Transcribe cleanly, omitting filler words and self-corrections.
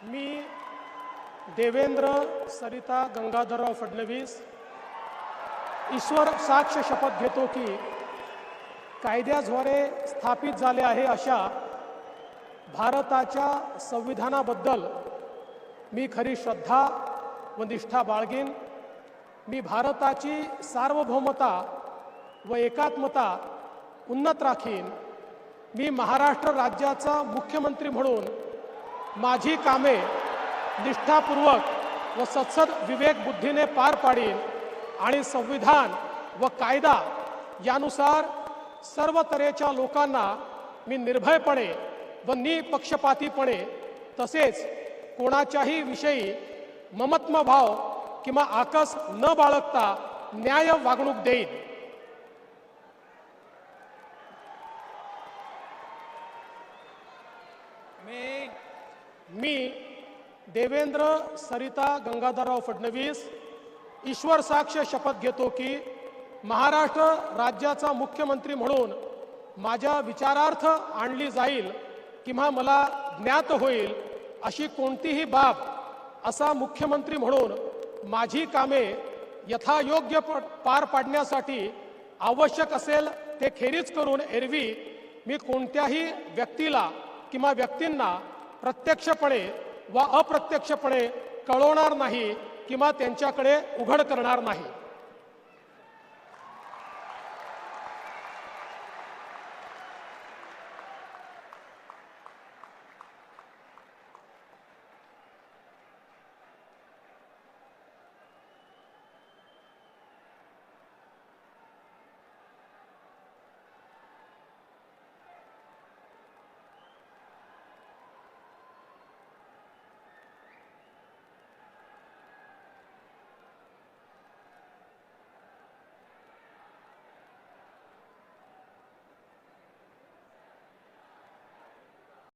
मी देवेंद्र सरिता गंगाधरराव फडणवीस ईश्वर साक्ष शपथ घेतो की कायद्याद्वारे स्थापित झाले आहे अशा भारताच्या संविधानाबद्दल मी खरी श्रद्धा व निष्ठा बाळगीन। मी भारताची सार्वभौमता व एकात्मता उन्नत राखीन। मी महाराष्ट्र राज्याचा मुख्यमंत्री म्हणून माझी कामे निष्ठापूर्वक व सत्सद विवेक बुद्धीने पार पाडीन आणि संविधान व कायदा यानुसार सर्व तऱ्हेच्या लोकांना मी निर्भयपणे व निपक्षपातीपणे तसेच कोणाच्याही विषयी ममत्व भाव किंवा आकस न बाळगता न्याय वागणूक देईन। मी देवेंद्र सरिता गंगाधरराव फडणवीस ईश्वर साक्ष शपथ घेतो की महाराष्ट्र राज्याचा मुख्यमंत्री म्हणून माझ्या विचारार्थ आणली जाईल किंवा मला ज्ञात होईल अशी कोणतीही बाब असा मुख्यमंत्री म्हणून माझी कामे यथायोग्य पार पाडण्यासाठी आवश्यक असेल ते खेरीज करून एरवी मी कोणत्याही व्यक्तीला किंवा व्यक्तींना प्रत्यक्षपणे व अप्रत्यक्षपणे कळवणार नाही किंवा त्यांच्याकडे उघड करणार नाही।